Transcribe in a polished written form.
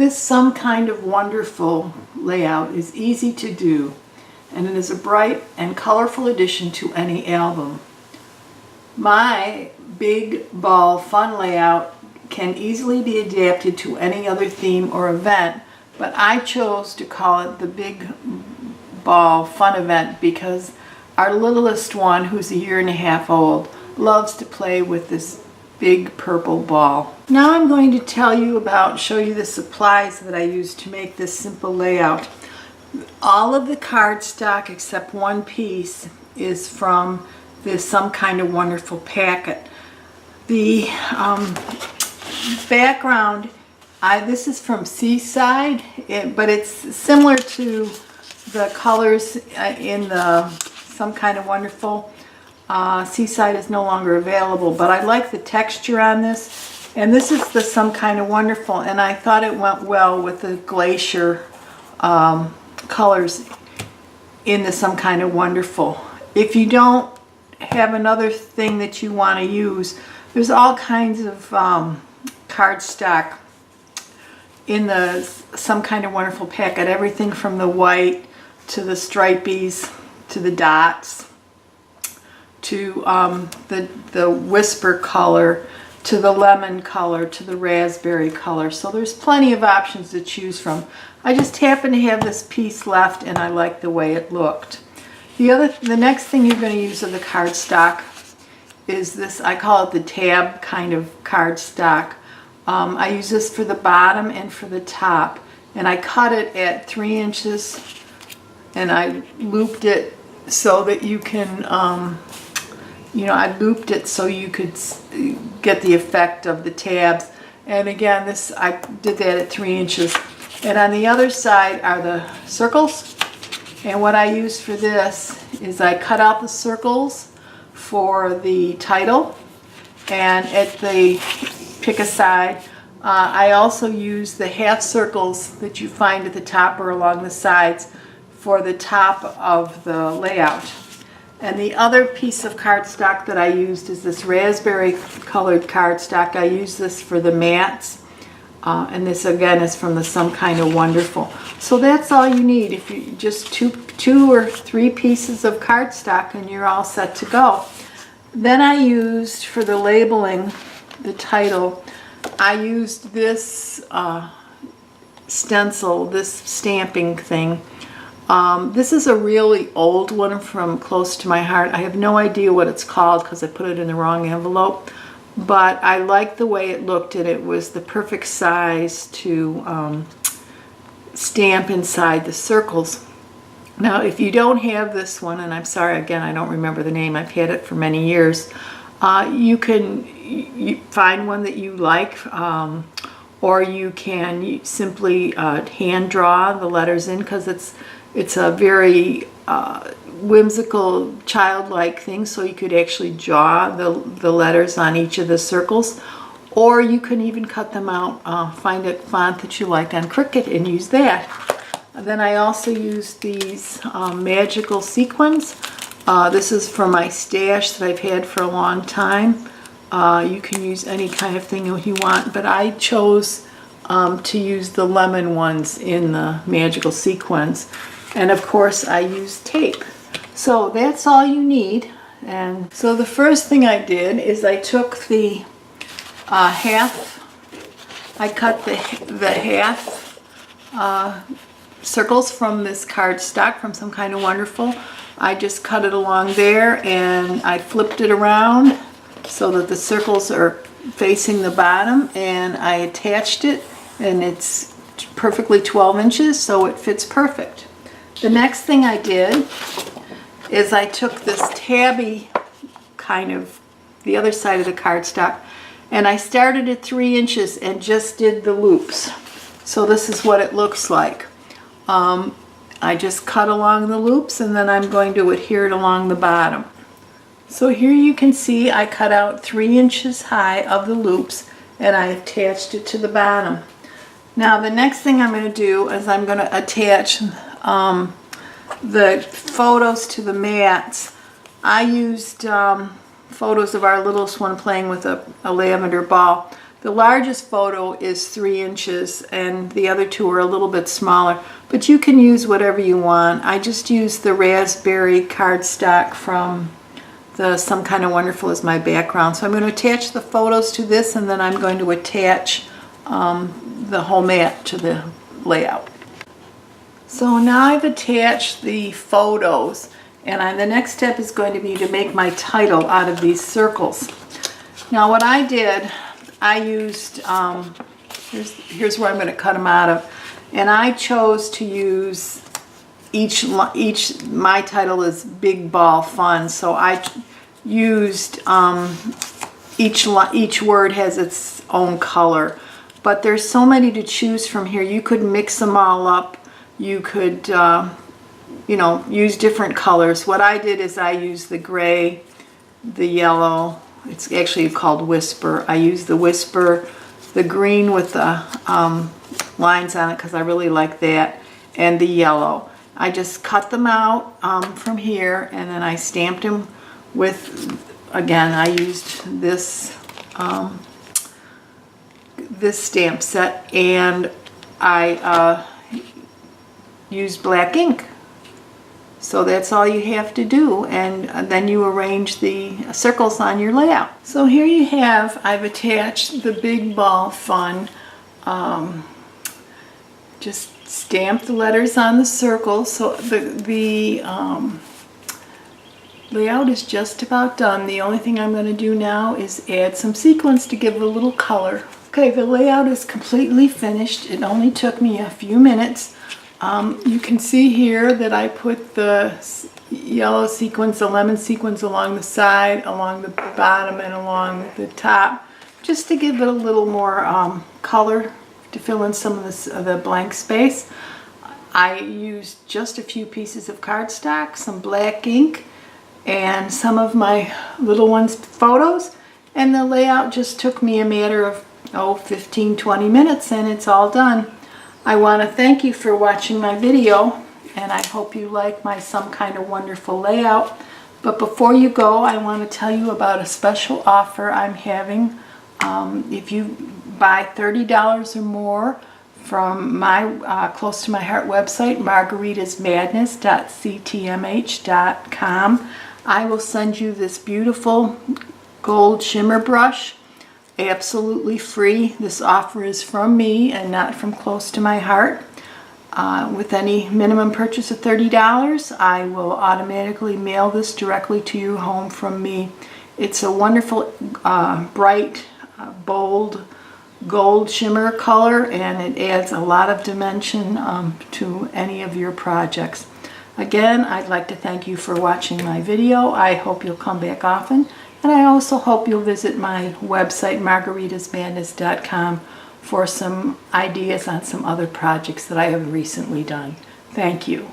This Some Kind of Wonderful layout is easy to do, and it is a bright and colorful addition to any album. My big ball fun layout can easily be adapted to any other theme or event, but I chose to call it the Big Ball Fun Event because our littlest one, who's 1.5 years old, loves to play with this big purple ball. Now I'm going to show you the supplies that I used to make this simple layout. All of the cardstock except one piece is from this Some Kinda Wonderful packet. The background, this is from Seaside, but it's similar to the colors in the Some Kinda Wonderful. Seaside is no longer available, but I like the texture on this, and this is the Some Kinda Wonderful, and I thought it went well with the glacier colors in the Some Kinda Wonderful. If you don't have another thing that you want to use, there's all kinds of cardstock in the Some Kinda Wonderful packet, everything from the white to the stripies to the dots to the whisper color, to the lemon color, to the raspberry color. So there's plenty of options to choose from. I just happen to have this piece left and I like the way it looked. The next thing you're going to use of the cardstock is this, I call it the tab kind of cardstock. I use this for the bottom and for the top, and I cut it at 3 inches and I looped it so that you can I looped it so you could get the effect of the tabs. And again, I did that at 3 inches. And on the other side are the circles. And what I use for this is I cut out the circles for the title. And at the pick a side, I also use the half circles that you find at the top or along the sides for the top of the layout. And the other piece of cardstock that I used is this raspberry colored cardstock. I use this for the mats. And this again is from the Some Kinda Wonderful. So that's all you need. If you just two or three pieces of cardstock and you're all set to go. Then I used for the labeling, the title, I used this stencil, this stamping thing. This is a really old one from close to my heart. I have no idea what it's called because I put it in the wrong envelope, but I liked the way it looked, and it was the perfect size to stamp inside the circles. Now if you don't have this one, and I'm sorry again I don't remember the name, I've had it for many years, you can find one that you like, or you can simply hand draw the letters in, because it's a very whimsical, childlike thing, so you could actually draw the letters on each of the circles, or you can even cut them out, find a font that you like on Cricut and use that. And then I also used these magical sequins. This is from my stash that I've had for a long time. You can use any kind of thing you want, but I chose to use the lemon ones in the magical sequins. And of course I used tape. So that's all you need. And so the first thing I did is I took the I cut the half circles from this cardstock from Some Kinda Wonderful. I just cut it along there and I flipped it around so that the circles are facing the bottom, and I attached it, and it's perfectly 12 inches, so it fits perfect. The next thing I did is I took this tabby kind of, the other side of the cardstock, and I started at 3 inches and just did the loops. So this is what it looks like. I just cut along the loops, and then I'm going to adhere it along the bottom. So here you can see I cut out 3 inches high of the loops, and I attached it to the bottom. Now the next thing I'm going to do is I'm going to attach the photos to the mats. I used photos of our littlest one playing with a lavender ball. The largest photo is 3 inches and the other two are a little bit smaller, but you can use whatever you want. I just used the raspberry cardstock from the Some Kinda Wonderful as my background. So I'm going to attach the photos to this, and then I'm going to attach the whole mat to the layout. So now I've attached the photos, and the next step is going to be to make my title out of these circles. Now what I did, I used, here's where I'm going to cut them out of, and I chose to use my title is Big Ball Fun, so I used, each word has its own color, but there's so many to choose from here. You could mix them all up. You could, you know, use different colors. What I did is I used the gray, the yellow, it's actually called Whisper. I used the Whisper, the green with the lines on it because I really like that, and the yellow. I just cut them out from here, and then I stamped them with, again, I used this this stamp set, and I used black ink. So that's all you have to do, and then you arrange the circles on your layout. So here you have, I've attached the Big Ball Fun. Just stamp the letters on the circle. So the layout is just about done. The only thing I'm going to do now is add some sequins to give it a little color. Okay, the layout is completely finished. It only took me a few minutes. You can see here that I put the yellow sequins, the lemon sequins along the side, along the bottom, and along the top, just to give it a little more color, to fill in some of the blank space. I used just a few pieces of cardstock, some black ink, and some of my little ones' photos, and the layout just took me a matter of 15-20 minutes, and it's all done. I want to thank you for watching my video, and I hope you like my Some Kinda Wonderful layout. But before you go, I want to tell you about a special offer I'm having. If you buy $30 or more from my Close to My Heart website, margaritasmadness.ctmh.com, I will send you this beautiful gold shimmer brush, absolutely free. This offer is from me and not from Close to My Heart. With any minimum purchase of $30, I will automatically mail this directly to your home from me. It's a wonderful, bright, bold gold shimmer color, and it adds a lot of dimension to any of your projects. Again, I'd like to thank you for watching my video. I hope you'll come back often, and I also hope you'll visit my website, margaritasmadness.com, for some ideas on some other projects that I have recently done. Thank you.